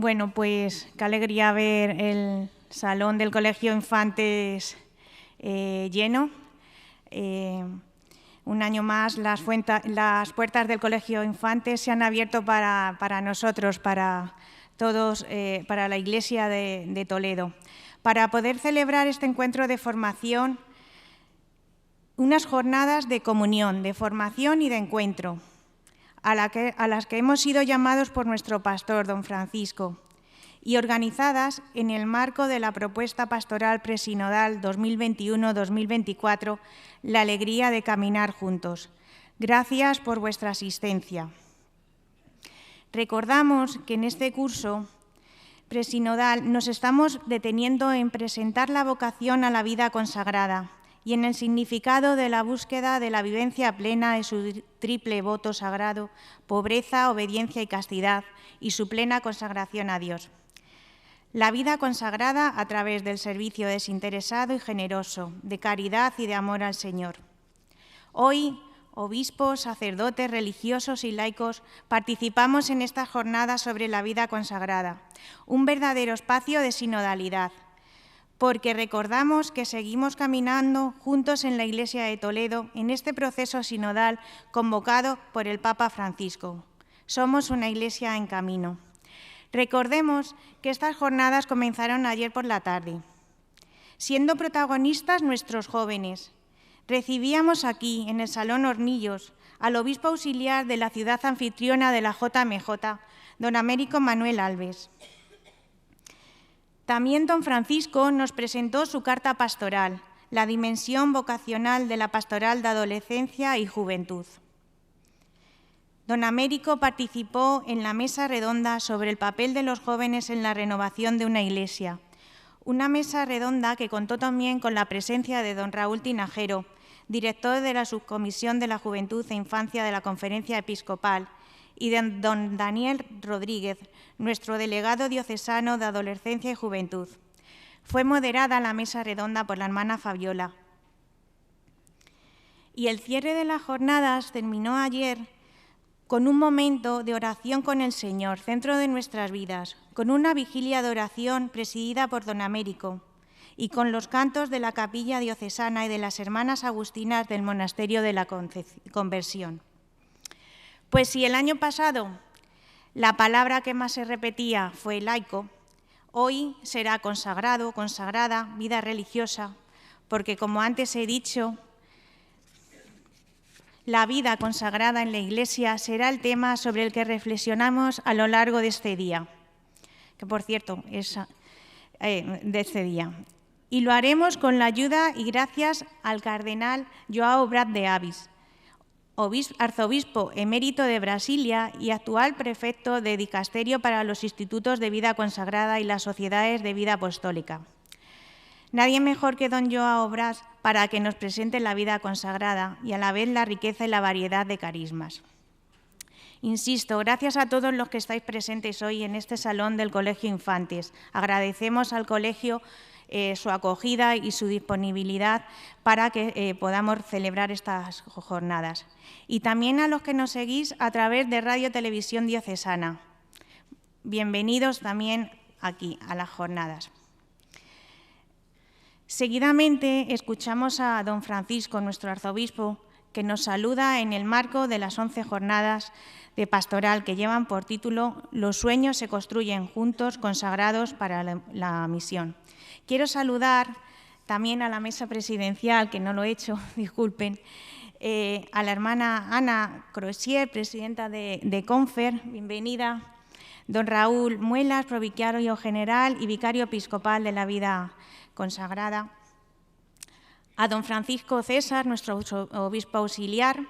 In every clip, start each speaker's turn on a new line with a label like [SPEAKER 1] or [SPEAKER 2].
[SPEAKER 1] Bueno, pues qué alegría ver el salón del Colegio Infantes lleno. Un año más las puertas del Colegio Infantes se han abierto para nosotros, para todos, para la Iglesia de Toledo, para poder celebrar este encuentro de formación, unas jornadas de comunión, de formación y de encuentro, a las que hemos sido llamados por nuestro pastor, don Francisco, y organizadas en el marco de la propuesta pastoral presinodal 2021-2024, La alegría de caminar juntos. Gracias por vuestra asistencia. Recordamos que en este curso presinodal nos estamos deteniendo en presentar la vocación a la vida consagrada y en el significado de la búsqueda de la vivencia plena de su triple voto sagrado, pobreza, obediencia y castidad, y su plena consagración a Dios. La vida consagrada a través del servicio desinteresado y generoso, de caridad y de amor al Señor. Hoy, obispos, sacerdotes, religiosos y laicos participamos en esta jornada sobre la vida consagrada, un verdadero espacio de sinodalidad, porque recordamos que seguimos caminando juntos en la Iglesia de Toledo en este proceso sinodal convocado por el Papa Francisco. Somos una Iglesia en camino. Recordemos que estas jornadas comenzaron ayer por la tarde. Siendo protagonistas nuestros jóvenes, recibíamos aquí, en el Salón Hornillos, al obispo auxiliar de la ciudad anfitriona de la JMJ, don Américo Manuel Alves. También don Francisco nos presentó su carta pastoral, la dimensión vocacional de la pastoral de adolescencia y juventud. Don Américo participó en la mesa redonda sobre el papel de los jóvenes en la renovación de una iglesia, una mesa redonda que contó también con la presencia de don Raúl Tinajero, director de la Subcomisión de la Juventud e Infancia de la Conferencia Episcopal, y de don Daniel Rodríguez, nuestro delegado diocesano de Adolescencia y Juventud. Fue moderada la mesa redonda por la hermana Fabiola. Y el cierre de las jornadas terminó ayer con un momento de oración con el Señor, centro de nuestras vidas, con una vigilia de oración presidida por don Américo y con los cantos de la capilla diocesana y de las hermanas agustinas del Monasterio de la Conversión. Pues si el año pasado la palabra que más se repetía fue laico, hoy será consagrado, consagrada, vida religiosa, porque como antes he dicho, la vida consagrada en la Iglesia será el tema sobre el que reflexionamos a lo largo de este día, que por cierto es de este día. Y lo haremos con la ayuda y gracias al cardenal João Braz de Avis, arzobispo emérito de Brasilia y actual prefecto de Dicasterio para los Institutos de Vida Consagrada y las Sociedades de Vida Apostólica. Nadie mejor que don João Braz para que nos presente la vida consagrada y a la vez la riqueza y la variedad de carismas. Insisto, gracias a todos los que estáis presentes hoy en este salón del Colegio Infantes. Agradecemos al colegio su acogida y su disponibilidad para que podamos celebrar estas jornadas. Y también a los que nos seguís a través de Radio Televisión Diocesana. Bienvenidos también aquí a las jornadas. Seguidamente escuchamos a don Francisco, nuestro arzobispo, que nos saluda en el marco de las 11 jornadas de pastoral que llevan por título «Los sueños se construyen juntos, consagrados para la misión». Quiero saludar también a la mesa presidencial, que no lo he hecho, disculpen, a la hermana Ana Crozier, presidenta de Confer, bienvenida, don Raúl Muelas, provicario general y vicario episcopal de la vida consagrada, a don Francisco César, nuestro obispo auxiliar,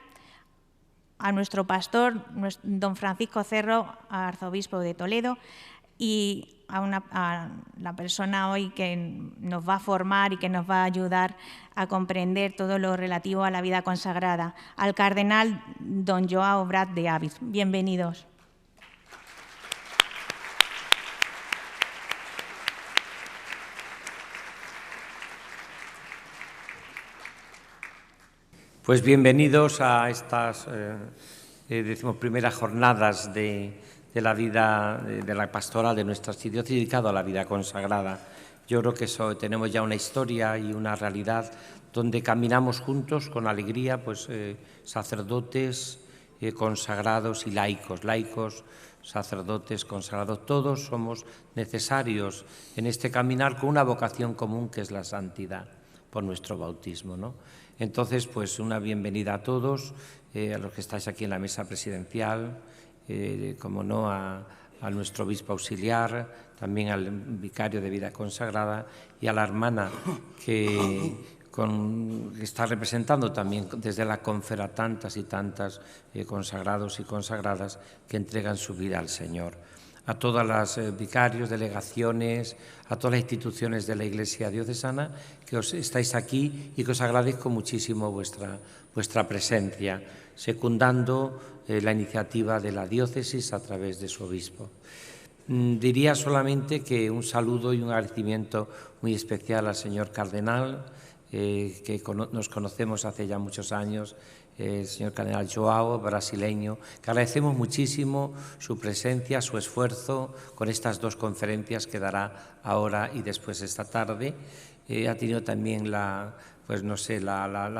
[SPEAKER 1] a nuestro pastor, don Francisco Cerro, arzobispo de Toledo, y a la persona hoy que nos va a formar y que nos va a ayudar a comprender todo lo relativo a la vida consagrada, al cardenal don João Braz de Avis. Bienvenidos.
[SPEAKER 2] Pues bienvenidos a estas 11ª jornadas de de la vida, de la pastoral de nuestra archidiócesis dedicado a la vida consagrada. Yo creo que tenemos ya una historia y una realidad donde caminamos juntos con alegría, pues sacerdotes, consagrados y laicos, sacerdotes, consagrados, todos somos necesarios en este caminar con una vocación común que es la santidad por nuestro bautismo, ¿no? Entonces, pues una bienvenida a todos, a los que estáis aquí en la mesa presidencial, como no, a nuestro obispo auxiliar, también al vicario de vida consagrada y a la hermana que está representando también desde la confera tantas y tantas consagrados y consagradas que entregan su vida al Señor. A todas las vicarios, delegaciones, a todas las instituciones de la Iglesia diocesana que os estáis aquí y que os agradezco muchísimo vuestra presencia, secundando la iniciativa de la diócesis a través de su obispo. Diría solamente que un saludo y un agradecimiento muy especial al señor cardenal, que nos conocemos hace ya muchos años, el señor cardenal João, brasileño, que agradecemos muchísimo su presencia, su esfuerzo con estas dos conferencias que dará ahora y después esta tarde. Ha tenido también la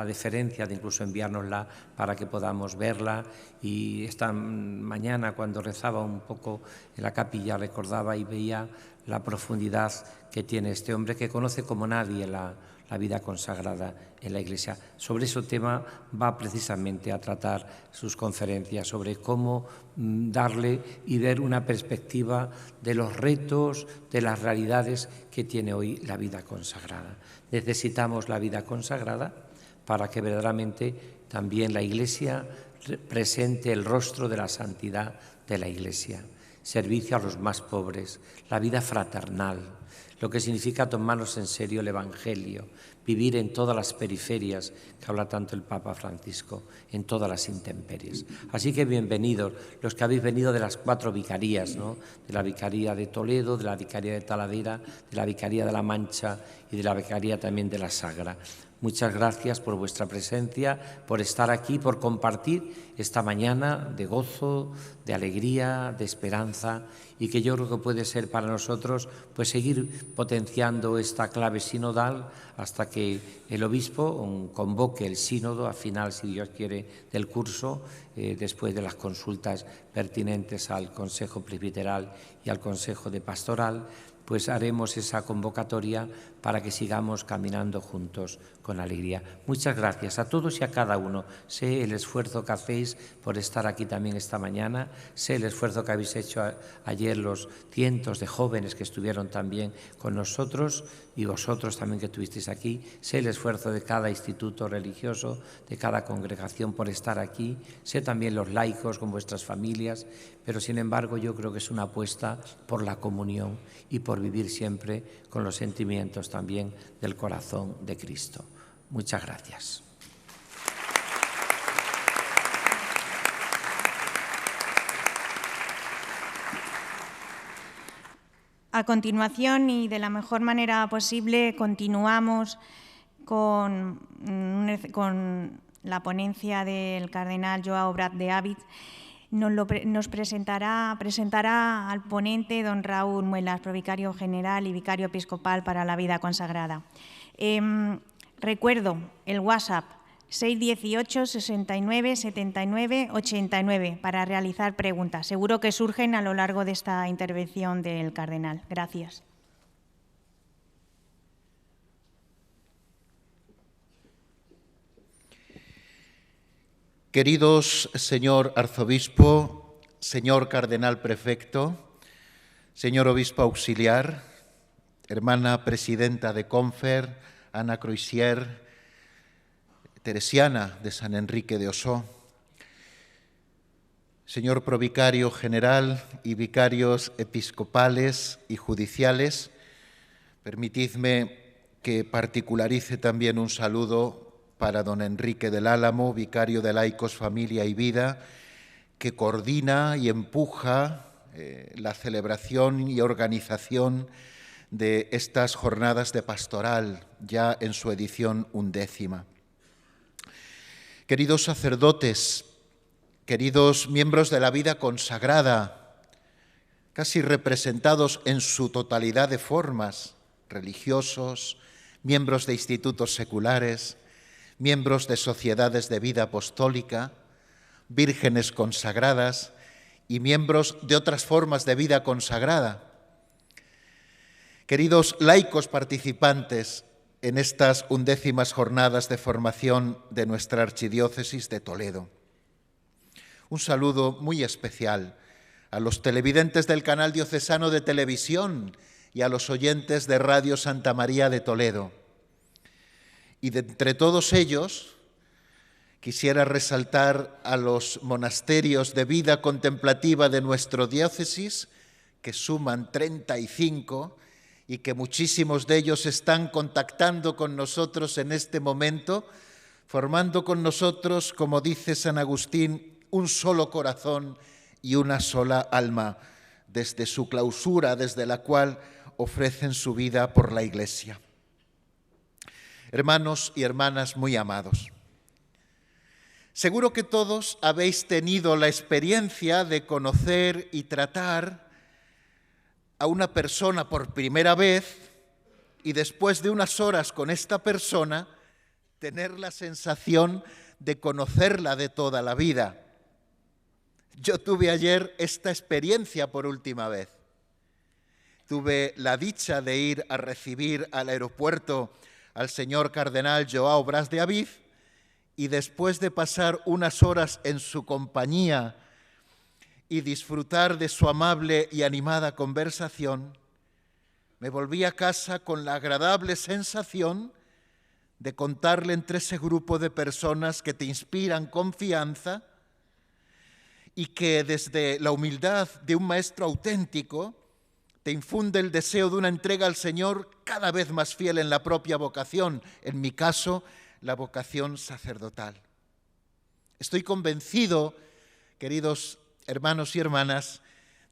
[SPEAKER 2] deferencia de incluso enviárnosla para que podamos verla, y esta mañana cuando rezaba un poco en la capilla recordaba y veía la profundidad que tiene este hombre que conoce como nadie la vida consagrada en la Iglesia. Sobre ese tema va precisamente a tratar sus conferencias, sobre cómo darle y ver una perspectiva de los retos, de las realidades que tiene hoy la vida consagrada. Necesitamos la vida consagrada para que verdaderamente también la Iglesia presente el rostro de la santidad de la Iglesia, servicio a los más pobres, la vida fraternal, lo que significa tomarnos en serio el Evangelio, vivir en todas las periferias, que habla tanto el Papa Francisco, en todas las intemperies. Así que bienvenidos los que habéis venido de las 4 vicarías, ¿no? De la Vicaría de Toledo, de la Vicaría de Talavera, de la Vicaría de la Mancha y de la Vicaría también de la Sagra. Muchas gracias por vuestra presencia, por estar aquí, por compartir esta mañana de gozo, de alegría, de esperanza, y que yo creo que puede ser para nosotros pues seguir potenciando esta clave sinodal hasta que el obispo convoque el sínodo al final, si Dios quiere, del curso, después de las consultas pertinentes al Consejo Presbiteral y al Consejo de Pastoral, pues haremos esa convocatoria para que sigamos caminando juntos con alegría. Muchas gracias a todos y a cada uno. Sé el esfuerzo que hacéis por estar aquí también esta mañana, sé el esfuerzo que habéis hecho ayer los cientos de jóvenes que estuvieron también con nosotros y vosotros también que estuvisteis aquí, sé el esfuerzo de cada instituto religioso, de cada congregación por estar aquí, sé también los laicos con vuestras familias, pero sin embargo yo creo que es una apuesta por la comunión y por vivir siempre con los sentimientos también del corazón de Cristo. Muchas gracias.
[SPEAKER 1] A continuación, y de la mejor manera posible, continuamos con la ponencia del cardenal João Braz de Habitt. Nos presentará al ponente don Raúl Muelas, provicario general y vicario episcopal para la vida consagrada. Recuerdo el WhatsApp 618 69 79 89 para realizar preguntas. Seguro que surgen a lo largo de esta intervención del cardenal. Gracias.
[SPEAKER 3] Queridos señor arzobispo, señor cardenal prefecto, señor obispo auxiliar, hermana presidenta de Confer, Ana Croisier, teresiana de San Enrique de Osó, señor provicario general y vicarios episcopales y judiciales, permitidme que particularice también un saludo para don Enrique del Álamo, vicario de Laicos, Familia y Vida, que coordina y empuja la celebración y organización de estas jornadas de pastoral, ya en su edición 11ª. Queridos sacerdotes, queridos miembros de la vida consagrada, casi representados en su totalidad de formas, religiosos, miembros de institutos seculares, miembros de sociedades de vida apostólica, vírgenes consagradas y miembros de otras formas de vida consagrada. Queridos laicos participantes en estas 11ª jornadas de formación de nuestra Archidiócesis de Toledo, un saludo muy especial a los televidentes del canal diocesano de televisión y a los oyentes de Radio Santa María de Toledo. Y de entre todos ellos, quisiera resaltar a los monasterios de vida contemplativa de nuestra diócesis, que suman 35 y que muchísimos de ellos están contactando con nosotros en este momento, formando con nosotros, como dice San Agustín, un solo corazón y una sola alma, desde su clausura, desde la cual ofrecen su vida por la Iglesia. Hermanos y hermanas muy amados, seguro que todos habéis tenido la experiencia de conocer y tratar a una persona por primera vez y después de unas horas con esta persona, tener la sensación de conocerla de toda la vida. Yo tuve ayer esta experiencia por última vez. Tuve la dicha de ir a recibir al aeropuerto al señor cardenal Joao Bras de Aviz y después de pasar unas horas en su compañía y disfrutar de su amable y animada conversación, me volví a casa con la agradable sensación de contarle entre ese grupo de personas que te inspiran confianza y que desde la humildad de un maestro auténtico te infunde el deseo de una entrega al Señor cada vez más fiel en la propia vocación, en mi caso, la vocación sacerdotal. Estoy convencido, queridos hermanos y hermanas,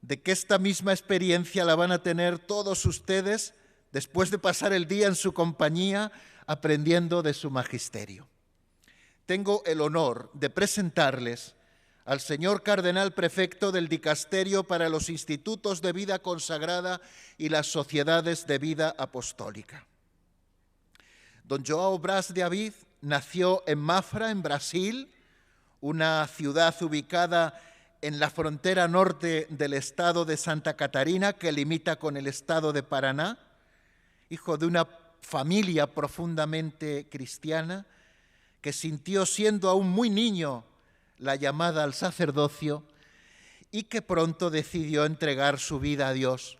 [SPEAKER 3] de que esta misma experiencia la van a tener todos ustedes después de pasar el día en su compañía aprendiendo de su magisterio. Tengo el honor de presentarles al señor cardenal prefecto del Dicasterio para los Institutos de Vida Consagrada y las Sociedades de Vida Apostólica. Don Joao Bras de Aviz nació en Mafra, en Brasil, una ciudad ubicada en la frontera norte del estado de Santa Catarina, que limita con el estado de Paraná, hijo de una familia profundamente cristiana, que sintió siendo aún muy niño la llamada al sacerdocio y que pronto decidió entregar su vida a Dios.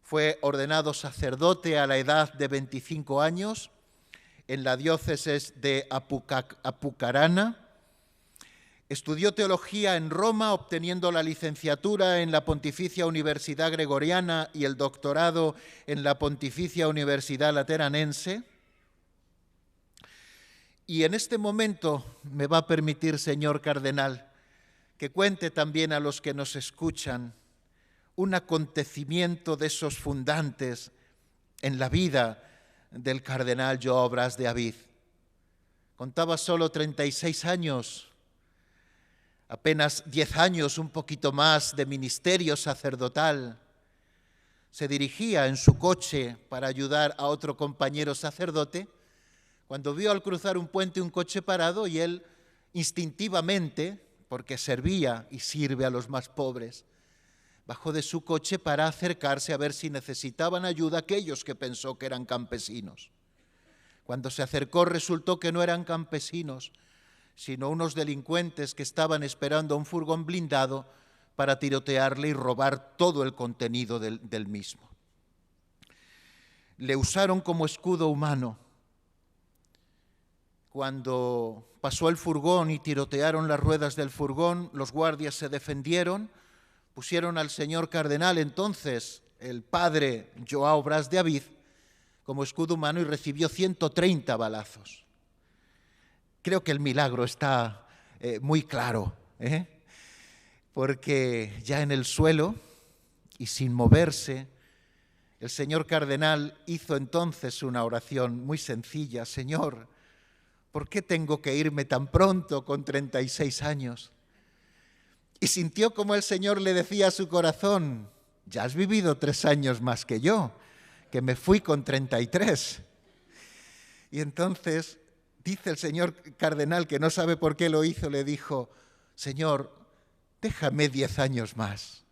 [SPEAKER 3] Fue ordenado sacerdote a la edad de 25 años en la diócesis de Apucarana. Estudió teología en Roma, obteniendo la licenciatura en la Pontificia Universidad Gregoriana y el doctorado en la Pontificia Universidad Lateranense. Y en este momento me va a permitir, señor cardenal, que cuente también a los que nos escuchan un acontecimiento de esos fundantes en la vida del cardenal Joao Bras de Aviz. Contaba solo 36 años, apenas 10 años, un poquito más de ministerio sacerdotal. Se dirigía en su coche para ayudar a otro compañero sacerdote, cuando vio al cruzar un puente un coche parado y él instintivamente, porque servía y sirve a los más pobres, bajó de su coche para acercarse a ver si necesitaban ayuda aquellos que pensó que eran campesinos. Cuando se acercó resultó que no eran campesinos, sino unos delincuentes que estaban esperando un furgón blindado para tirotearle y robar todo el contenido del mismo. Le usaron como escudo humano. Cuando pasó el furgón y tirotearon las ruedas del furgón, los guardias se defendieron, pusieron al señor cardenal, entonces el padre Joao Bras de Aviz, como escudo humano y recibió 130 balazos. Creo que el milagro está muy claro, porque ya en el suelo y sin moverse, el señor cardenal hizo entonces una oración muy sencilla: Señor, ¿por qué tengo que irme tan pronto con 36 años? y sintió como el Señor le decía a su corazón: ya has vivido 3 años más que yo, que me fui con 33. Y entonces dice el señor cardenal, que no sabe por qué lo hizo, le dijo: Señor, déjame 10 años más.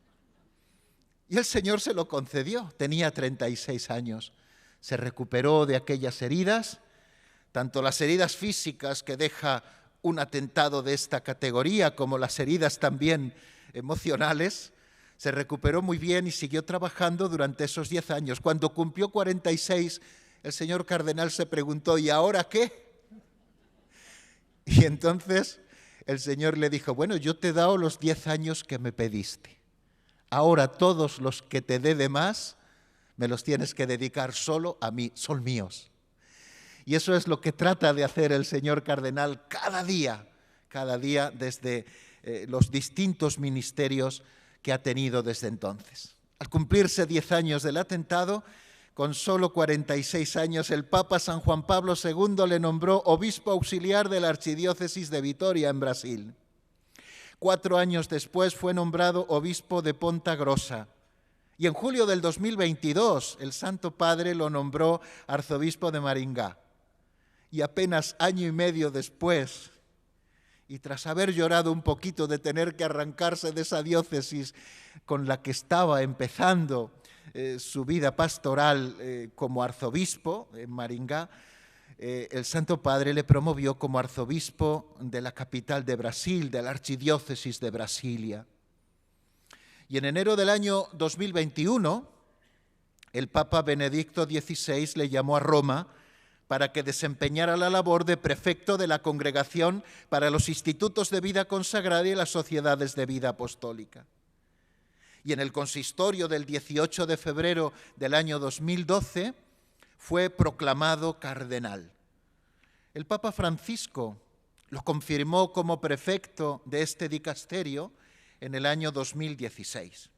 [SPEAKER 3] Y el Señor se lo concedió. Tenía 36 años. Se recuperó de aquellas heridas, tanto las heridas físicas que deja un atentado de esta categoría, como las heridas también emocionales. Se recuperó muy bien y siguió trabajando durante esos 10 años. Cuando cumplió 46, el señor cardenal se preguntó: ¿y ahora qué? Y entonces el Señor le dijo: bueno, yo te he dado los 10 años que me pediste. Ahora todos los que te dé de más me los tienes que dedicar solo a mí, son míos. Y eso es lo que trata de hacer el señor cardenal cada día desde los distintos ministerios que ha tenido desde entonces. Al cumplirse 10 años del atentado, con solo 46 años, el Papa San Juan Pablo II le nombró obispo auxiliar de la Archidiócesis de Vitoria, en Brasil. 4 años después fue nombrado obispo de Ponta Grossa. Y en julio del 2022, el Santo Padre lo nombró arzobispo de Maringá. Y apenas año y medio después, y tras haber llorado un poquito de tener que arrancarse de esa diócesis con la que estaba empezando su vida pastoral como arzobispo en Maringá, el Santo Padre le promovió como arzobispo de la capital de Brasil, de la Archidiócesis de Brasilia. Y en enero del año 2021, el Papa Benedicto XVI le llamó a Roma para que desempeñara la labor de prefecto de la Congregación para los Institutos de Vida Consagrada y las Sociedades de Vida Apostólica. Y en el consistorio del 18 de febrero del año 2012 fue proclamado cardenal. El Papa Francisco lo confirmó como prefecto de este dicasterio en el año 2016.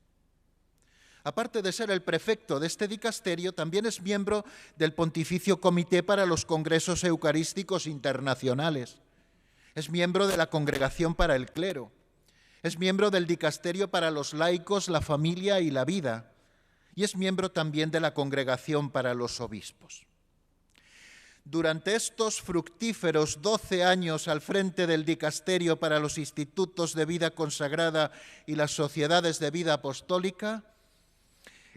[SPEAKER 3] Aparte de ser el prefecto de este dicasterio, también es miembro del Pontificio Comité para los Congresos Eucarísticos Internacionales. Es miembro de la Congregación para el Clero. Es miembro del Dicasterio para los Laicos, la Familia y la Vida. Y es miembro también de la Congregación para los Obispos. Durante estos fructíferos 12 años al frente del Dicasterio para los Institutos de Vida Consagrada y las Sociedades de Vida Apostólica,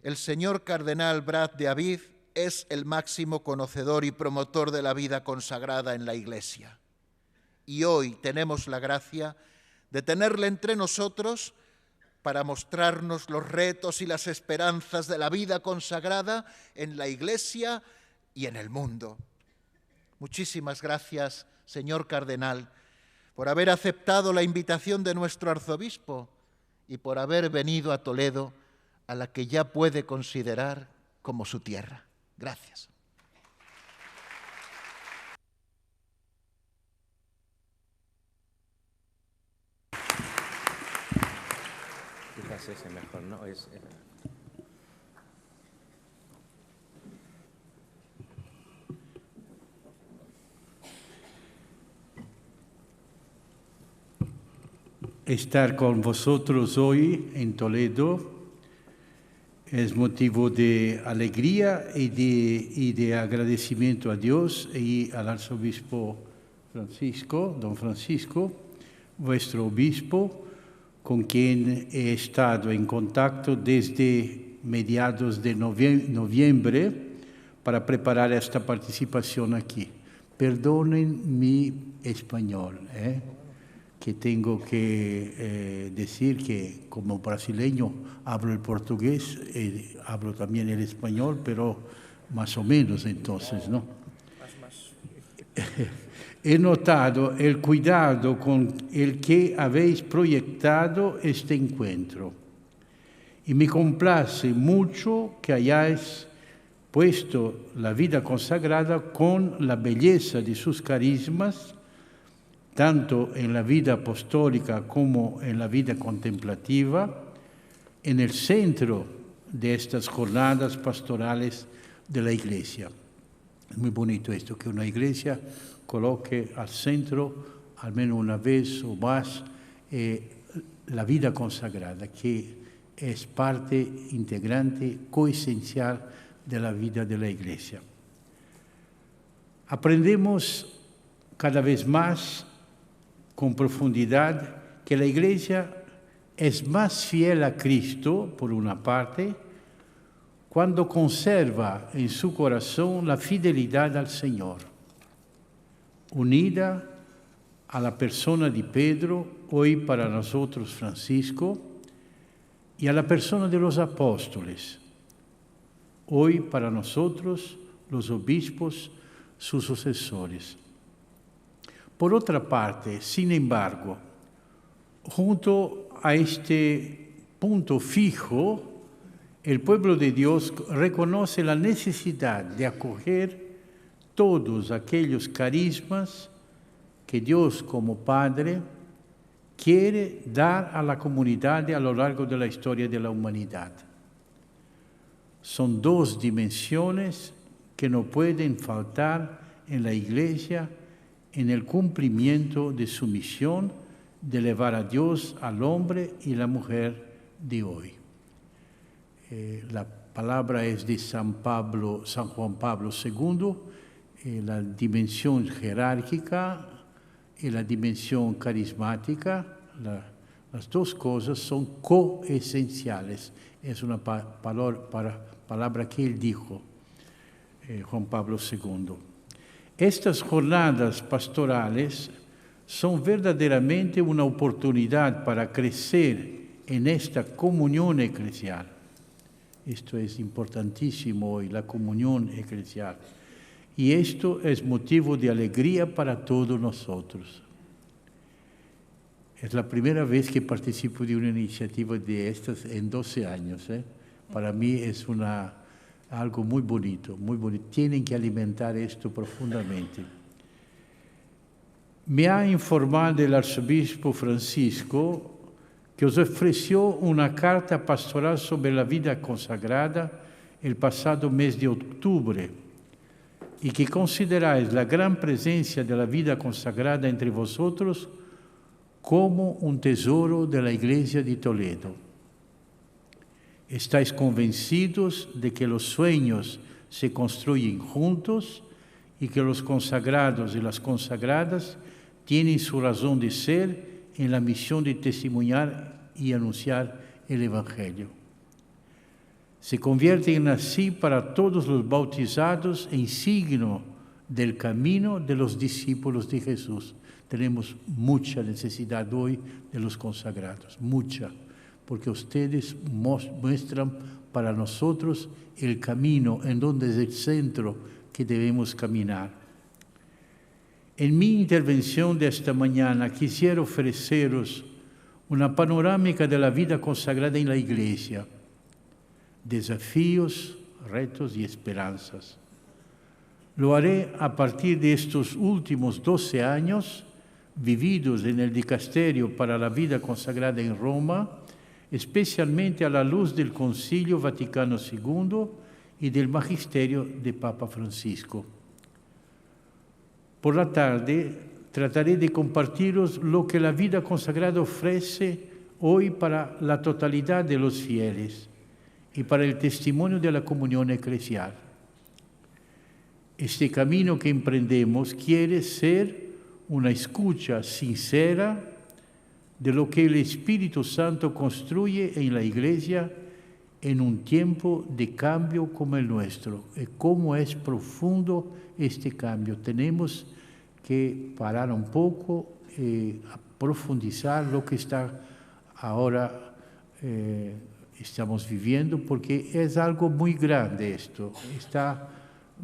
[SPEAKER 3] el señor cardenal Brad de Aviv es el máximo conocedor y promotor de la vida consagrada en la Iglesia. Y hoy tenemos la gracia de tenerle entre nosotros para mostrarnos los retos y las esperanzas de la vida consagrada en la Iglesia y en el mundo. Muchísimas gracias, señor cardenal, por haber aceptado la invitación de nuestro arzobispo y por haber venido a Toledo, a la que ya puede considerar como su tierra. Gracias.
[SPEAKER 2] Quizás ese mejor, ¿no?
[SPEAKER 4] Estar con vosotros hoy en Toledo es motivo de alegría y de agradecimiento a Dios y al arzobispo Francisco, don Francisco, vuestro obispo, con quien he estado en contacto desde mediados de noviembre para preparar esta participación aquí. Perdonen mi español, que tengo que decir que como brasileño hablo el portugués, hablo también el español, pero más o menos entonces, ¿no? He notado el cuidado con el que habéis proyectado este encuentro y me complace mucho que hayáis puesto la vida consagrada con la belleza de sus carismas, tanto en la vida apostólica como en la vida contemplativa, en el centro de estas jornadas pastorales de la Iglesia. Es muy bonito esto, que una Iglesia coloque al centro, al menos una vez o más, la vida consagrada, que es parte integrante, coesencial de la vida de la Iglesia. Aprendemos cada vez más con profundidad que la Iglesia es más fiel a Cristo, por una parte, cuando conserva en su corazón la fidelidad al Señor, unida a la persona de Pedro, hoy para nosotros Francisco, y a la persona de los apóstoles, hoy para nosotros los obispos, sus sucesores. Por otra parte, sin embargo, junto a este punto fijo, el pueblo de Dios reconoce la necesidad de acoger todos aquellos carismas que Dios como Padre quiere dar a la comunidad a lo largo de la historia de la humanidad. Son dos dimensiones que no pueden faltar en la Iglesia en el cumplimiento de su misión de elevar a Dios al hombre y la mujer de hoy. La palabra es de San Juan Pablo II, la dimensión jerárquica y la dimensión carismática, las dos cosas son coesenciales. Es una palabra que él dijo, Juan Pablo II. Estas jornadas pastorales son verdaderamente una oportunidad para crecer en esta comunión eclesial. Esto es importantísimo hoy, la comunión eclesial. Y esto es motivo de alegría para todos nosotros. Es la primera vez que participo de una iniciativa de estas en 12 años. Para mí es algo muy bonito, muy bonito. Tienen que alimentar esto profundamente. Me ha informado el arzobispo Francisco que os ofreció una carta pastoral sobre la vida consagrada el pasado mes de octubre y que consideráis la gran presencia de la vida consagrada entre vosotros como un tesoro de la Iglesia de Toledo. Estáis convencidos de que los sueños se construyen juntos y que los consagrados y las consagradas tienen su razón de ser en la misión de testimoniar y anunciar el Evangelio. Se convierten así para todos los bautizados en signo del camino de los discípulos de Jesús. Tenemos mucha necesidad hoy de los consagrados, mucha, porque ustedes muestran para nosotros el camino en donde es el centro que debemos caminar. En mi intervención de esta mañana quisiera ofreceros una panorámica de la vida consagrada en la Iglesia, desafíos, retos y esperanzas. Lo haré a partir de estos últimos 12 años vividos en el Dicasterio para la Vida Consagrada en Roma, especialmente a la luz del Concilio Vaticano II y del Magisterio de Papa Francisco. Por la tarde trataré de compartiros lo que la vida consagrada ofrece hoy para la totalidad de los fieles y para el testimonio de la comunión eclesial. Este camino que emprendemos quiere ser una escucha sincera de lo que el Espíritu Santo construye en la Iglesia en un tiempo de cambio como el nuestro. Y cómo es profundo este cambio. Tenemos que parar un poco y profundizar lo que está ahora estamos viviendo, porque es algo muy grande esto. Está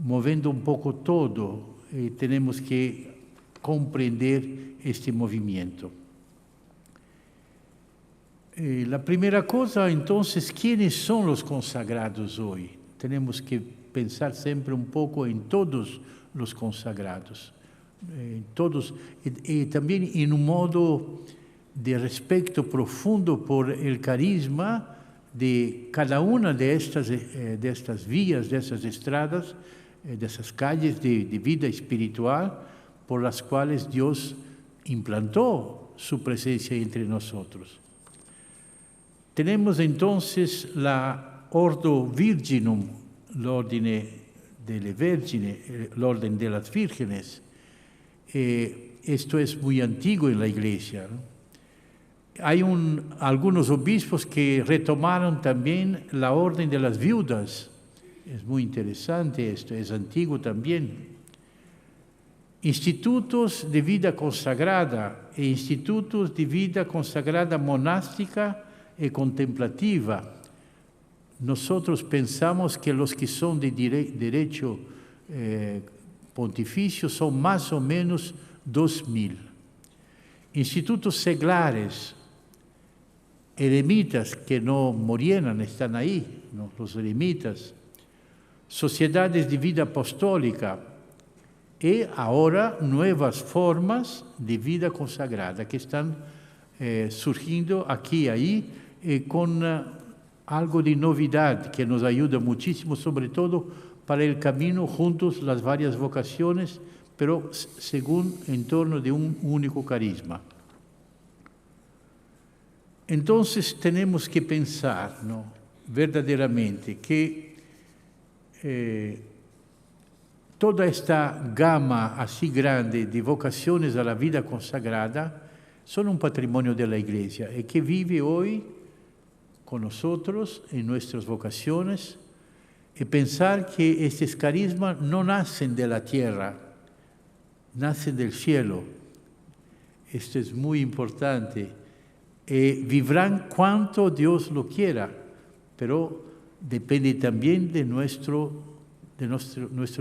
[SPEAKER 4] moviendo un poco todo y tenemos que comprender este movimiento. La primera cosa, entonces, ¿quiénes son los consagrados hoy? Tenemos que pensar siempre un poco en todos los consagrados, todos, y también en un modo de respeto profundo por el carisma de cada una de estas vías, de estas estradas, de esas calles de vida espiritual por las cuales Dios implantó su presencia entre nosotros. Tenemos entonces la Ordo Virginum, el orden de las vírgenes. Esto es muy antiguo en la Iglesia, ¿no? Hay algunos obispos que retomaron también la orden de las viudas. Es muy interesante esto, es antiguo también. Institutos de vida consagrada e institutos de vida consagrada monástica y contemplativa. Nosotros pensamos que los que son de derecho pontificio son más o menos 2000. Institutos seglares, eremitas que no murieron, están ahí, ¿no? Los eremitas, sociedades de vida apostólica y ahora nuevas formas de vida consagrada que están surgiendo aquí y ahí con algo de novedad que nos ayuda muchísimo, sobre todo para el camino juntos las varias vocaciones, pero según en torno de un único carisma. Entonces tenemos que pensar, ¿no?, verdaderamente que toda esta gama así grande de vocaciones a la vida consagrada son un patrimonio de la Iglesia y que vive hoy con nosotros en nuestras vocaciones, y pensar que estos carismas no nacen de la tierra, nacen del cielo. Esto es muy importante. Vivrán cuanto Dios lo quiera, pero depende también de nuestro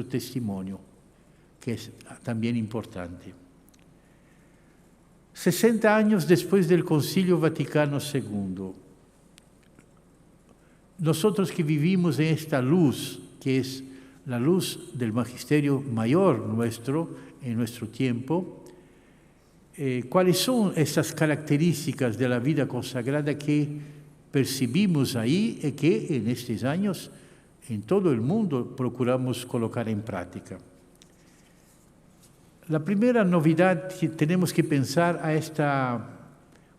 [SPEAKER 4] testimonio, que es también importante. 60 años después del Concilio Vaticano II, nosotros que vivimos en esta luz, que es la luz del magisterio mayor nuestro, en nuestro tiempo, ¿cuáles son esas características de la vida consagrada que percibimos ahí y que en estos años en todo el mundo procuramos colocar en práctica? La primera novedad que tenemos que pensar a esta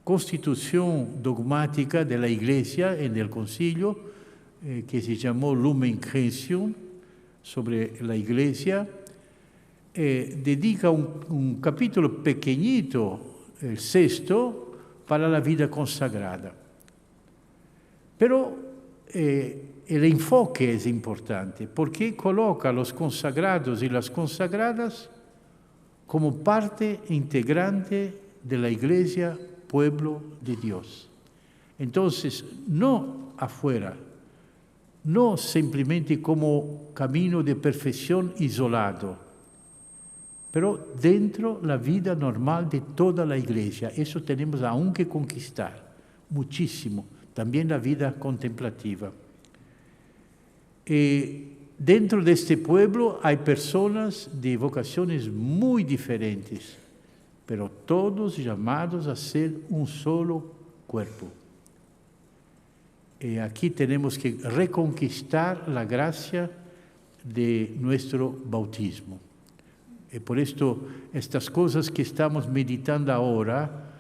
[SPEAKER 4] constitución dogmática de la Iglesia en el Concilio, que se llamó Lumen Gentium, sobre la Iglesia, dedica un capítulo pequeñito, el 6º, para la vida consagrada. Pero el enfoque es importante, porque coloca a los consagrados y las consagradas como parte integrante de la Iglesia, pueblo de Dios. Entonces, no afuera, no simplemente como camino de perfección isolado, pero dentro la vida normal de toda la Iglesia. Eso tenemos aún que conquistar, muchísimo, también la vida contemplativa. Dentro de este pueblo hay personas de vocaciones muy diferentes, pero todos llamados a ser un solo cuerpo. Aquí tenemos que reconquistar la gracia de nuestro bautismo. Por esto, estas cosas que estamos meditando ahora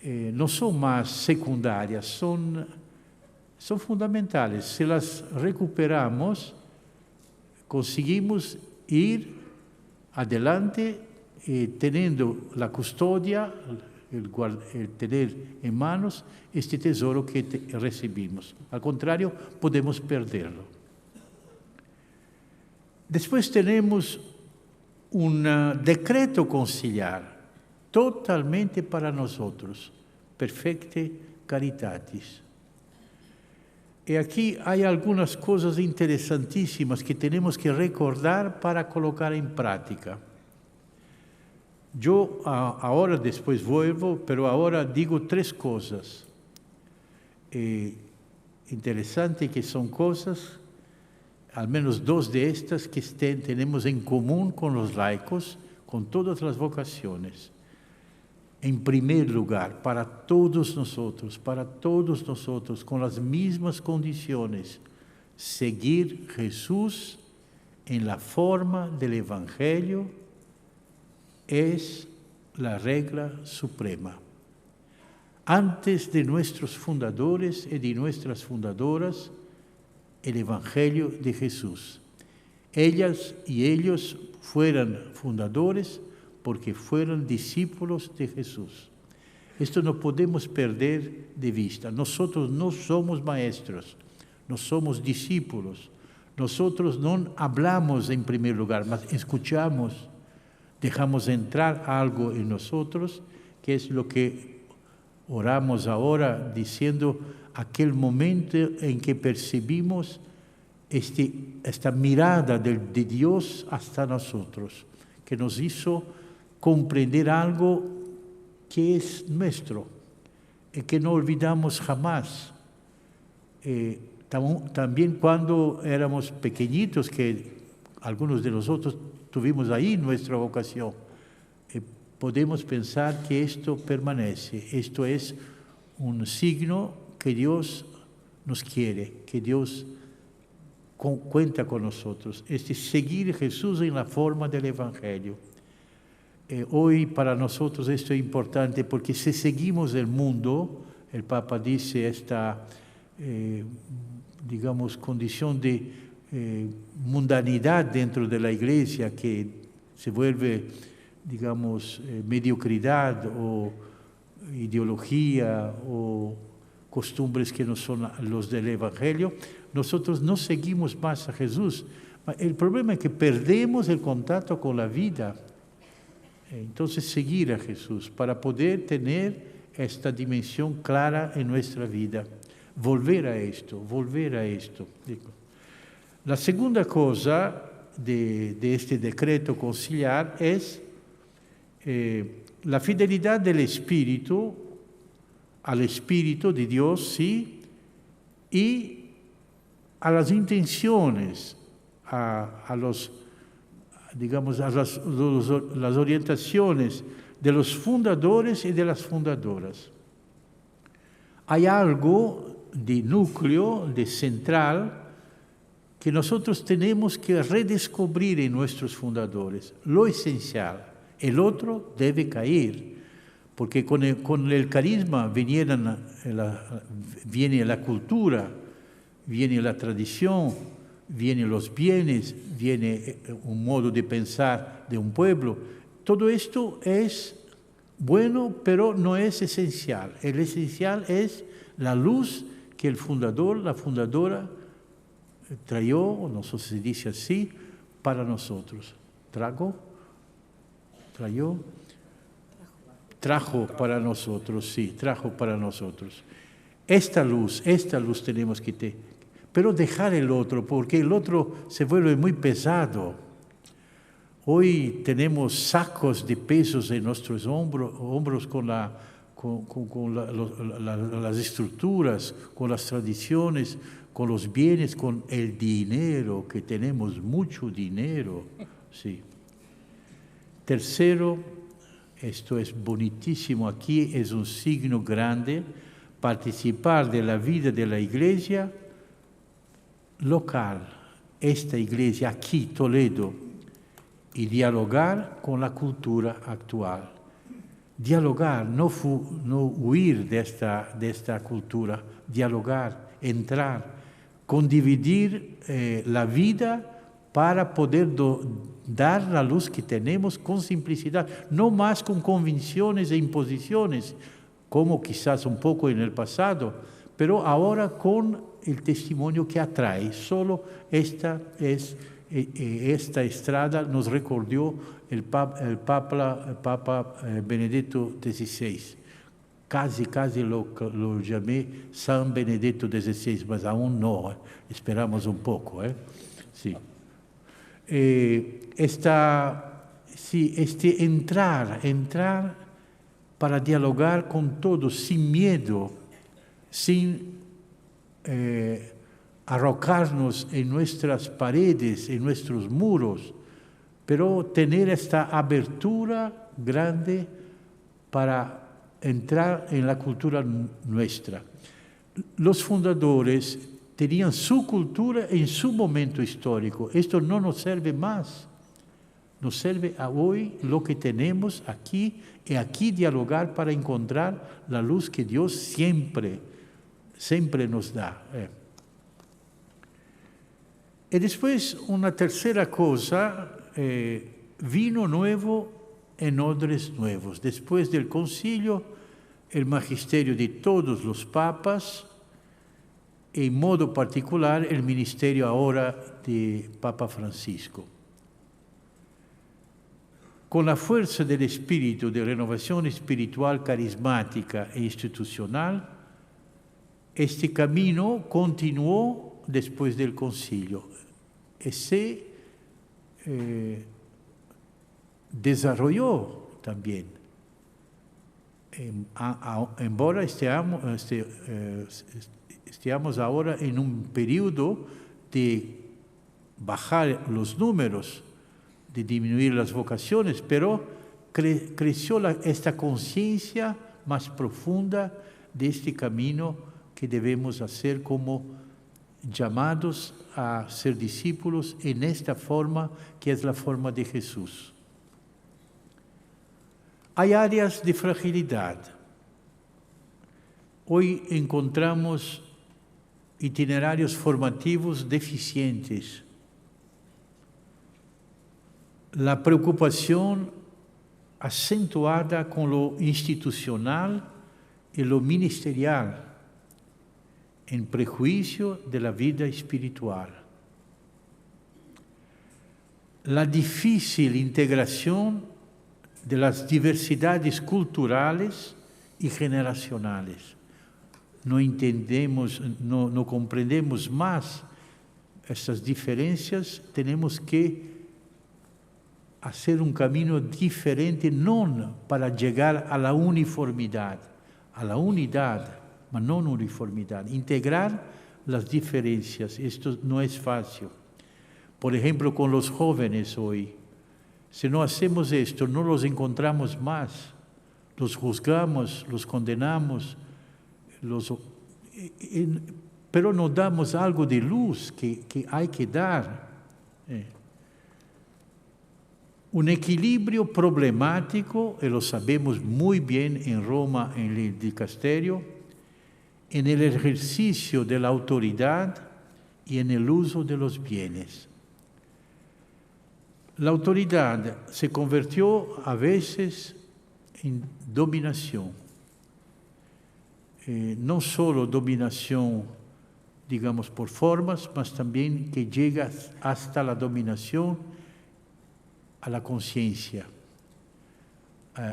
[SPEAKER 4] no son más secundarias, son fundamentales. Si las recuperamos, conseguimos ir adelante teniendo la custodia, el tener en manos este tesoro que recibimos. Al contrario, podemos perderlo. Después tenemos un decreto conciliar totalmente para nosotros, Perfecte Caritatis. Y aquí hay algunas cosas interesantísimas que tenemos que recordar para colocar en práctica. Yo ahora después vuelvo, pero ahora digo 3 cosas. Interesante que son cosas, al menos 2 de estas que tenemos en común con los laicos, con todas las vocaciones. En primer lugar, para todos nosotros, con las mismas condiciones, seguir Jesús en la forma del Evangelio es la regla suprema. antes de nuestros fundadores y de nuestras fundadoras, el Evangelio de Jesús. Ellas y ellos fueron fundadores porque fueron discípulos de Jesús. Esto no podemos perder de vista. Nosotros no somos maestros, no somos discípulos. Nosotros no hablamos en primer lugar, mas escuchamos, dejamos entrar algo en nosotros, que es lo que oramos ahora, diciendo aquel momento en que percibimos esta mirada de Dios hasta nosotros, que nos hizo comprender algo que es nuestro y que no olvidamos jamás. También cuando éramos pequeñitos, que algunos de nosotros tuvimos ahí nuestra vocación, podemos pensar que esto permanece. Esto es un signo que Dios nos quiere, que Dios cuenta con nosotros. Seguir a Jesús en la forma del Evangelio. Hoy para nosotros esto es importante porque si seguimos el mundo, el Papa dice esta, digamos, condición de mundanidad dentro de la Iglesia que se vuelve, digamos, mediocridad o ideología o costumbres que no son los del Evangelio, nosotros no seguimos más a Jesús. El problema es que perdemos el contacto con la vida. Entonces, seguir a Jesús para poder tener esta dimensión clara en nuestra vida. Volver a esto. La segunda cosa de este decreto conciliar es la fidelidad del Espíritu al Espíritu de Dios, sí, y a las intenciones, a las orientaciones de los fundadores y de las fundadoras. Hay algo de núcleo, de central, que nosotros tenemos que redescubrir en nuestros fundadores, lo esencial. El otro debe caer, porque con el carisma viene la cultura, viene la tradición, vienen los bienes, viene un modo de pensar de un pueblo. Todo esto es bueno, pero no es esencial. El esencial es la luz que el fundador, la fundadora, trayó, no sé si se dice así, para nosotros. Trajo para nosotros, sí, trajo para nosotros. Esta luz tenemos que tener. Pero dejar el otro, porque el otro se vuelve muy pesado. Hoy tenemos sacos de pesos en nuestros hombros con las estructuras, con las tradiciones, con los bienes, con el dinero, que tenemos mucho dinero. Sí. Tercero, esto es bonitísimo, aquí es un signo grande, participar de la vida de la Iglesia local, esta iglesia aquí, Toledo, y dialogar con la cultura actual. Dialogar, no huir de esta cultura, dialogar, entrar, condividir la vida para poder dar la luz que tenemos con simplicidad, no más con convicciones e imposiciones, como quizás un poco en el pasado, pero ahora con el testimonio que atrae. Solo esta estrada nos recordó el Papa Benedetto XVI. Casi lo llamé San Benedetto XVI, mas aún no, esperamos un poco. Sí. Entrar para dialogar con todos sin miedo, sin arrocarnos en nuestras paredes, en nuestros muros, pero tener esta abertura grande para entrar en la cultura nuestra. Los fundadores tenían su cultura en su momento histórico. Esto no nos sirve más. Nos sirve a hoy lo que tenemos aquí y aquí dialogar para encontrar la luz que Dios siempre nos da. Y después una tercera cosa, vino nuevo en odres nuevos. Después del concilio, el magisterio de todos los papas, en modo particular el ministerio ahora de Papa Francisco. Con la fuerza del espíritu de renovación espiritual, carismática e institucional, este camino continuó después del concilio y se desarrolló también. Embora estemos ahora en un periodo de bajar los números, de disminuir las vocaciones, pero creció esta conciencia más profunda de este camino que debemos hacer como llamados a ser discípulos en esta forma que es la forma de Jesús. Hay áreas de fragilidad. Hoy encontramos itinerarios formativos deficientes. La preocupación acentuada con lo institucional y lo ministerial, en prejuicio de la vida espiritual. La difícil integración de las diversidades culturales y generacionales. No entendemos, no comprendemos más estas diferencias, tenemos que hacer un camino diferente, no para llegar a la uniformidad, a la unidad, pero no uniformidad. Integrar las diferencias, esto no es fácil. Por ejemplo, con los jóvenes hoy, si no hacemos esto, no los encontramos más, los juzgamos, los condenamos, pero nos damos algo de luz que hay que dar. Un equilibrio problemático, y lo sabemos muy bien en Roma, en el dicasterio, en el ejercicio de la autoridad y en el uso de los bienes. La autoridad se convirtió a veces en dominación. No solo dominación, digamos, por formas, mas también que llega hasta la dominación a la conciencia.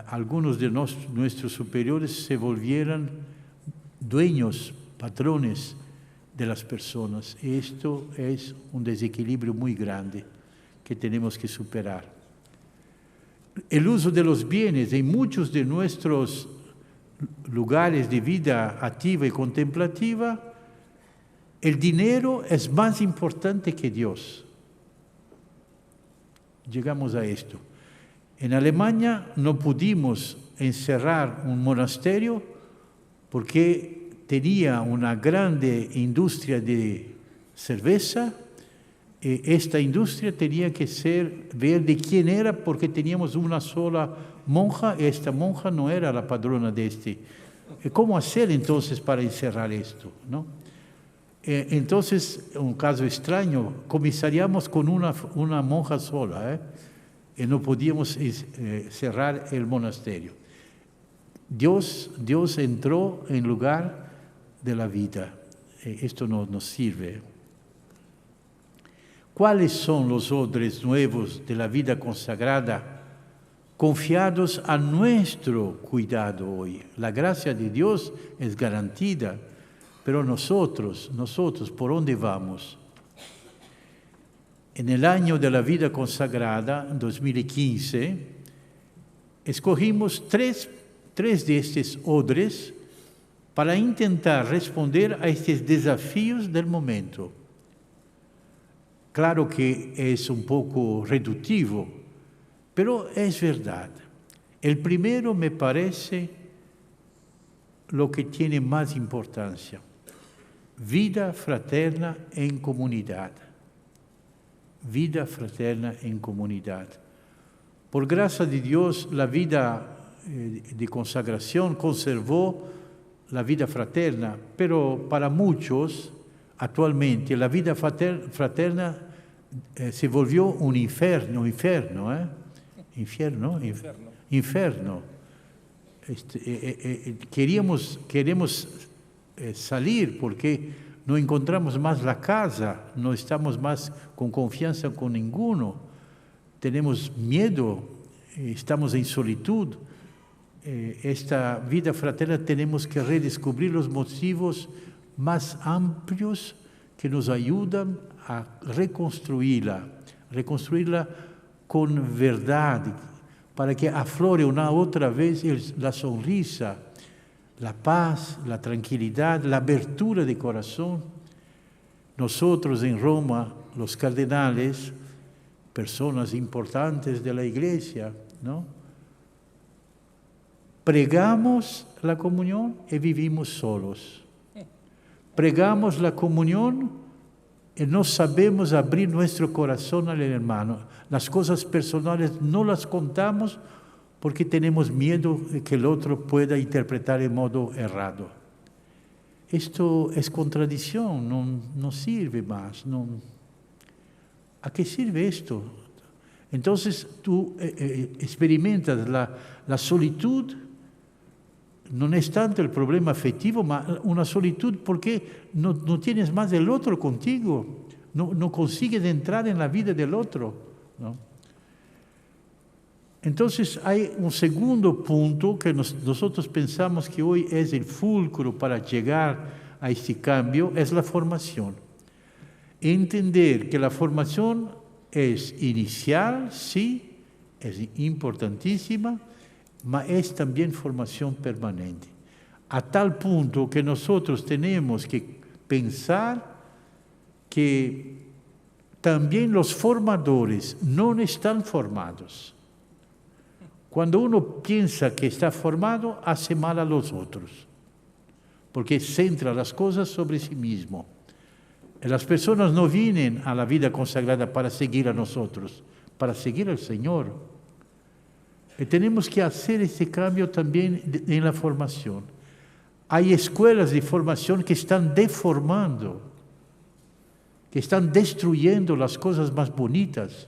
[SPEAKER 4] Algunos de nuestros superiores se volvieron dueños, patrones de las personas. Y esto es un desequilibrio muy grande que tenemos que superar. El uso de los bienes en muchos de nuestros lugares de vida activa y contemplativa, el dinero es más importante que Dios. Llegamos a esto. En Alemania no pudimos encerrar un monasterio porque tenía una grande industria de cerveza. Esta industria tenía que ver de quién era, porque teníamos una sola monja y esta monja no era la padrona de este. ¿Cómo hacer entonces para encerrar esto, no? Entonces, un caso extraño, comisariamos con una monja sola, y no podíamos cerrar el monasterio. Dios entró en lugar de la vida. Esto no nos sirve. ¿Cuáles son los odres nuevos de la vida consagrada confiados a nuestro cuidado hoy? La gracia de Dios es garantida, pero nosotros, ¿por dónde vamos? En el año de la vida consagrada, 2015, escogimos tres de estos odres para intentar responder a estos desafíos del momento. Claro que es un poco reductivo, pero es verdad. El primero me parece lo que tiene más importancia. Vida fraterna en comunidad. Vida fraterna en comunidad. Por gracia de Dios, la vida de consagración conservó la vida fraterna, pero para muchos, actualmente, la vida fraterna se volvió un infierno. Queremos salir porque no encontramos más la casa, no estamos más con confianza con ninguno, tenemos miedo, estamos en solitud. Esta vida fraterna tenemos que redescubrir los motivos más amplios que nos ayudan a reconstruirla con verdad, para que aflore una otra vez la sonrisa, la paz, la tranquilidad, la abertura de corazón. Nosotros en Roma, los cardenales, personas importantes de la Iglesia, ¿no?, pregamos la comunión y vivimos solos. Pregamos la comunión y no sabemos abrir nuestro corazón al hermano. Las cosas personales no las contamos porque tenemos miedo de que el otro pueda interpretar de modo errado. Esto es contradicción, no sirve más. ¿A qué sirve esto? Entonces tú experimentas la solitud. No es tanto el problema afectivo, sino una solitud porque no tienes más del otro contigo, no consigues entrar en la vida del otro, ¿no? Entonces hay un segundo punto que nosotros pensamos que hoy es el fulcro para llegar a este cambio, es la formación. Entender que la formación es inicial, sí, es importantísima, mas es también formación permanente. A tal punto que nosotros tenemos que pensar que también los formadores no están formados. Cuando uno piensa que está formado, hace mal a los otros, porque centra las cosas sobre sí mismo. Las personas no vienen a la vida consagrada para seguir a nosotros, para seguir al Señor. Tenemos que hacer este cambio también en la formación. Hay escuelas de formación que están deformando, que están destruyendo las cosas más bonitas.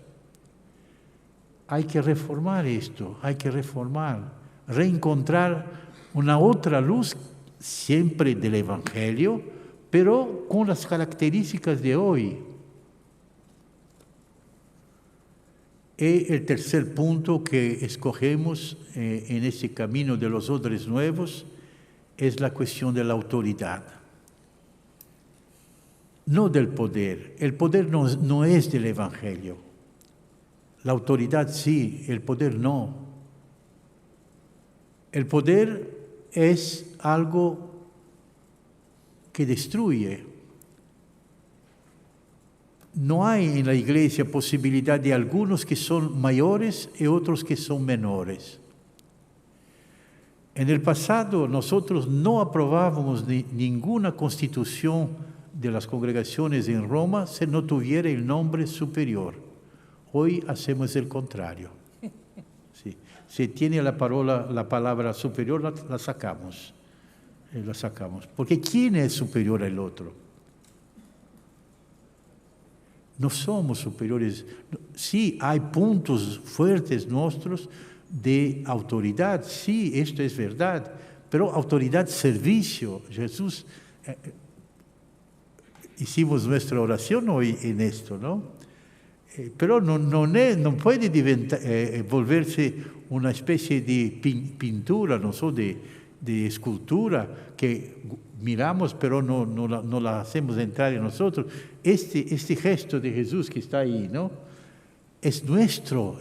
[SPEAKER 4] Hay que reformar esto, hay que reformar, reencontrar una otra luz, siempre del Evangelio, pero con las características de hoy. Y el tercer punto que escogemos en este camino de los odres nuevos es la cuestión de la autoridad. No del poder. El poder no es del Evangelio. La autoridad sí, el poder no. El poder es algo que destruye. No hay en la Iglesia posibilidad de algunos que son mayores y otros que son menores. En el pasado nosotros no aprobábamos ninguna constitución de las congregaciones en Roma si no tuviera el nombre superior. Hoy hacemos el contrario. Sí. Si tiene la palabra superior, la sacamos. Porque ¿quién es superior al otro? No somos superiores. Sí, hay puntos fuertes nuestros de autoridad. Sí, esto es verdad. Pero autoridad, servicio. Jesús, hicimos nuestra oración hoy en esto, ¿no? Pero no puede volverse una especie de pintura, no sé, de escultura que miramos pero no la hacemos entrar en nosotros. Este gesto de Jesús que está ahí, ¿no?, es nuestro.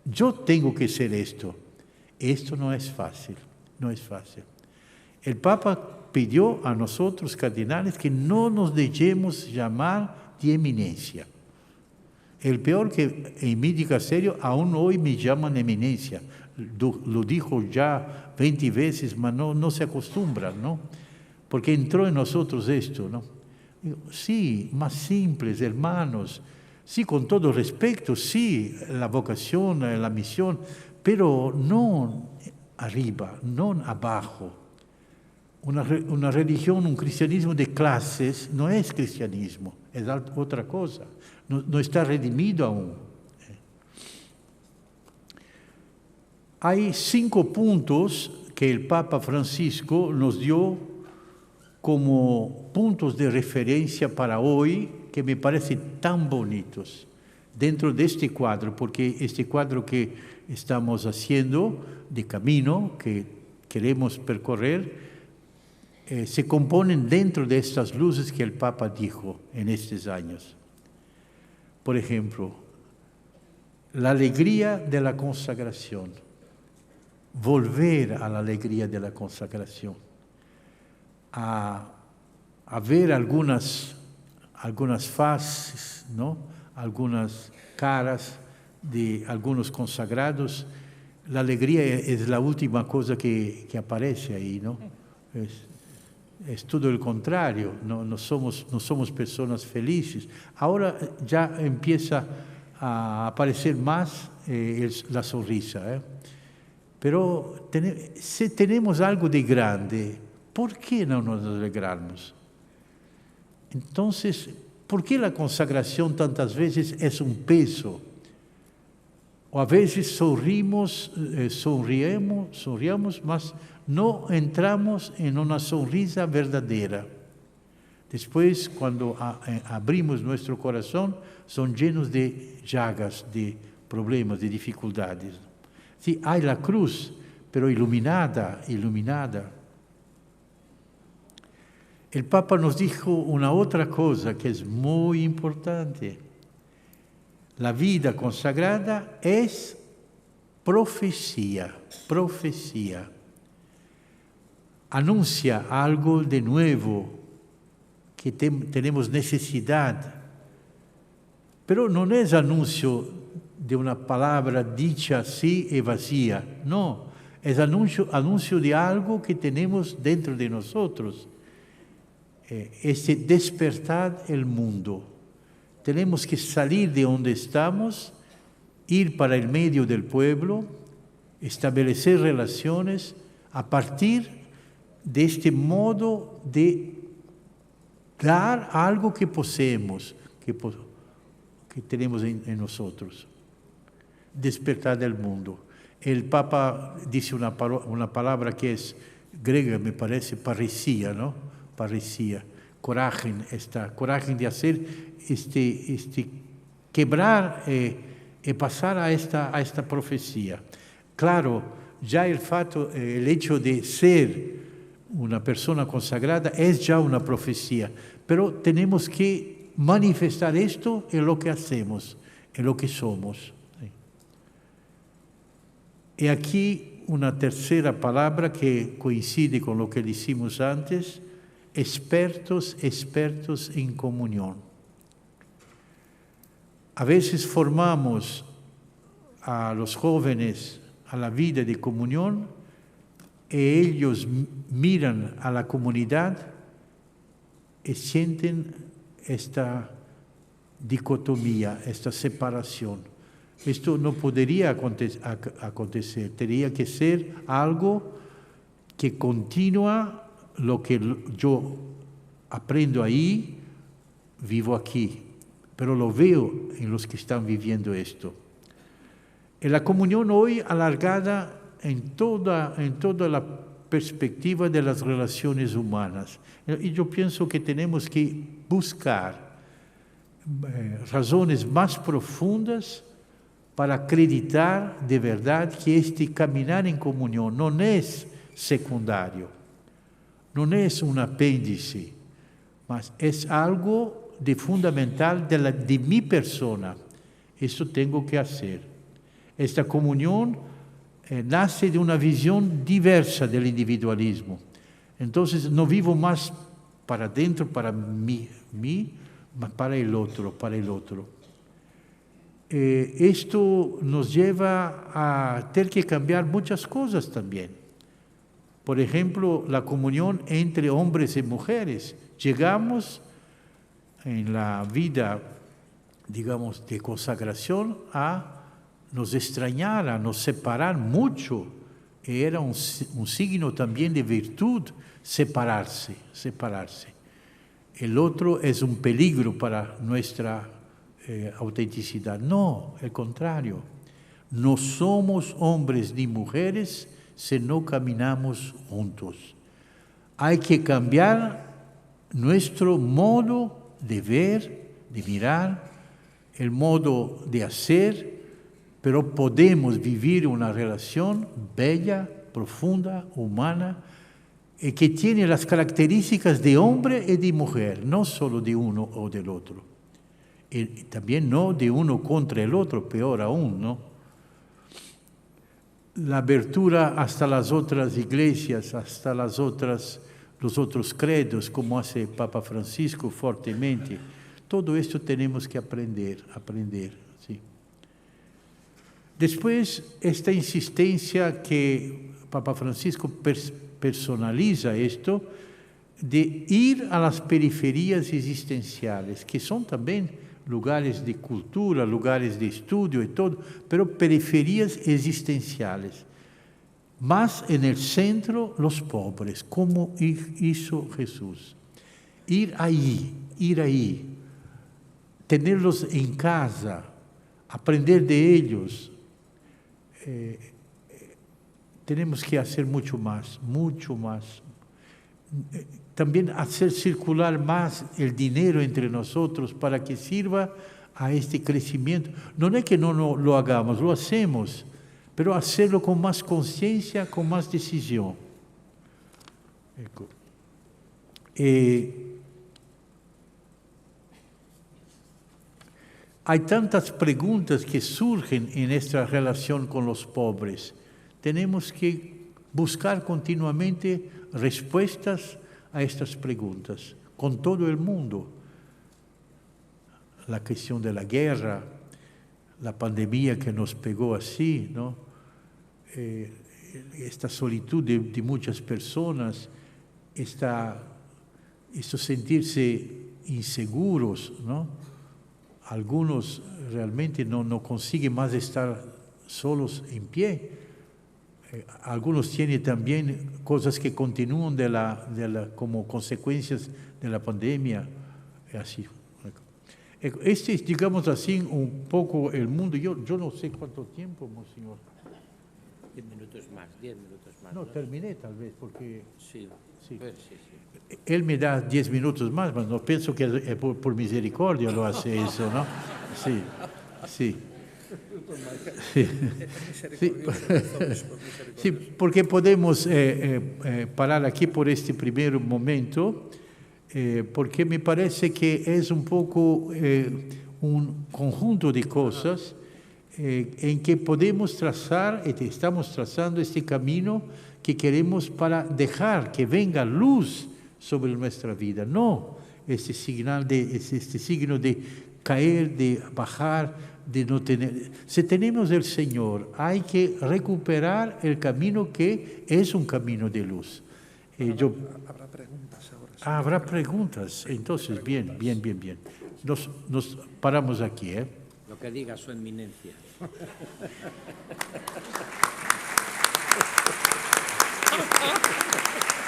[SPEAKER 4] Yo tengo que ser esto. Esto no es fácil. El Papa pidió a nosotros, cardenales, que no nos dejemos llamar de eminencia. El peor que en mi dicasterio aún hoy me llaman eminencia. Lo dijo ya 20 veces, pero no se acostumbran, ¿no? Porque entró en nosotros esto, ¿no? Sí, más simples, hermanos, Sí, con todo respeto, sí, la vocación, la misión, pero no arriba, no abajo. Una religión, un cristianismo de clases no es cristianismo, es otra cosa, no está redimido aún. Hay 5 puntos que el Papa Francisco nos dio como puntos de referencia para hoy, que me parecen tan bonitos dentro de este cuadro, porque este cuadro que estamos haciendo de camino, que queremos percorrer, se componen dentro de estas luces que el Papa dijo en estos años. Por ejemplo, la alegría de la consagración, volver a la alegría de la consagración, a ver algunas faces, ¿no? Algunas caras de algunos consagrados. La alegría es la última cosa que aparece ahí, ¿no? Es todo el contrario, no somos personas felices. Ahora ya empieza a aparecer más la sonrisa, Pero si tenemos algo de grande, ¿por qué no nos alegramos? Entonces, ¿por qué la consagración tantas veces es un peso? O a veces sonriamos, mas no entramos en una sonrisa verdadera. Después, cuando abrimos nuestro corazón, son llenos de llagas, de problemas, de dificultades. Sí, hay la cruz, pero iluminada. El Papa nos dijo una otra cosa que es muy importante. La vida consagrada es profecía. Anuncia algo de nuevo que tenemos necesidad. Pero no es anuncio de una palabra dicha así y vacía. No, es anuncio de algo que tenemos dentro de nosotros. Ese despertar el mundo. Tenemos que salir de donde estamos, ir para el medio del pueblo, establecer relaciones a partir de este modo de dar algo que poseemos, que tenemos en nosotros. Despertar del mundo. El Papa dice una palabra que es griega, me parece, parecía, ¿no? Parecía. Coraje de hacer quebrar y pasar a esta profecía. Claro, ya el hecho de ser una persona consagrada es ya una profecía, pero tenemos que manifestar esto en lo que hacemos, en lo que somos. Y aquí una tercera palabra que coincide con lo que decimos antes: expertos en comunión. A veces formamos a los jóvenes a la vida de comunión y ellos miran a la comunidad y sienten esta dicotomía, esta separación. Esto no podría acontecer, tendría que ser algo que continúa. Lo que yo aprendo ahí, vivo aquí, pero lo veo en los que están viviendo esto. En la comunión hoy alargada en toda la perspectiva de las relaciones humanas. Y yo pienso que tenemos que buscar razones más profundas para acreditar de verdad que este caminar en comunión no es secundario. No es un apéndice, mas es algo de fundamental de mi persona. Esto tengo que hacer. Esta comunión nace de una visión diversa del individualismo. Entonces no vivo más para dentro, para mí, mas para el otro. Esto nos lleva a tener que cambiar muchas cosas también. Por ejemplo, la comunión entre hombres y mujeres. Llegamos en la vida digamos, de consagración a nos extrañar, a nos separar mucho. Era un signo también de virtud separarse. El otro es un peligro para nuestra autenticidad. No, al contrario. No somos hombres ni mujeres si no caminamos juntos. Hay que cambiar nuestro modo de ver, de mirar, el modo de hacer, pero podemos vivir una relación bella, profunda, humana, que tiene las características de hombre y de mujer, no solo de uno o del otro. Y también no de uno contra el otro, peor aún, ¿no? La apertura hasta las otras iglesias, hasta los otros credos, como hace Papa Francisco fuertemente. Todo esto tenemos que aprender, ¿sí? Después, esta insistencia que Papa Francisco personaliza esto, de ir a las periferias existenciales, que son también lugares de cultura, lugares de estudio y todo, pero periferias existenciales. Más en el centro, los pobres, como hizo Jesús. Ir ahí, tenerlos en casa, aprender de ellos. Tenemos que hacer mucho más. También hacer circular más el dinero entre nosotros para que sirva a este crecimiento. No es que no lo hagamos, lo hacemos, pero hacerlo con más conciencia, con más decisión. Hay tantas preguntas que surgen en esta relación con los pobres. Tenemos que buscar continuamente respuestas a estas preguntas, con todo el mundo. La cuestión de la guerra, la pandemia que nos pegó así, ¿no? Esta solitud de muchas personas, esto sentirse inseguros, ¿no? Algunos realmente no consiguen más estar solos en pie. Algunos tienen también cosas que continúan como consecuencias de la pandemia. Así. Este es, digamos así, un poco el mundo. Yo no sé cuánto tiempo, monseñor.
[SPEAKER 2] 10 minutos más.
[SPEAKER 4] No, terminé tal vez, porque...
[SPEAKER 2] Sí.
[SPEAKER 4] Él me da 10 minutos más, pero no pienso que por misericordia lo hace eso, ¿no? Sí. Sí, porque podemos parar aquí por este primer momento, porque me parece que es un poco un conjunto de cosas en que podemos trazar, estamos trazando este camino que queremos para dejar que venga luz sobre nuestra vida, no este signo de caer, de bajar, de no tener. Si tenemos el Señor, hay que recuperar el camino que es un camino de luz.
[SPEAKER 5] Habrá preguntas ahora. Sí.
[SPEAKER 4] Habrá preguntas. Entonces, bien. Nos paramos aquí, ¿eh?
[SPEAKER 2] Lo que diga su eminencia.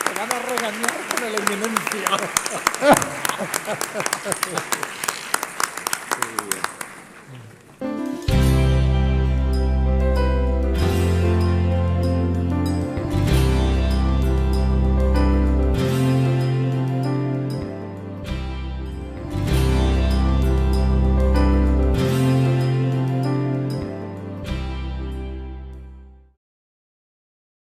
[SPEAKER 5] Te van a regañar con la eminencia.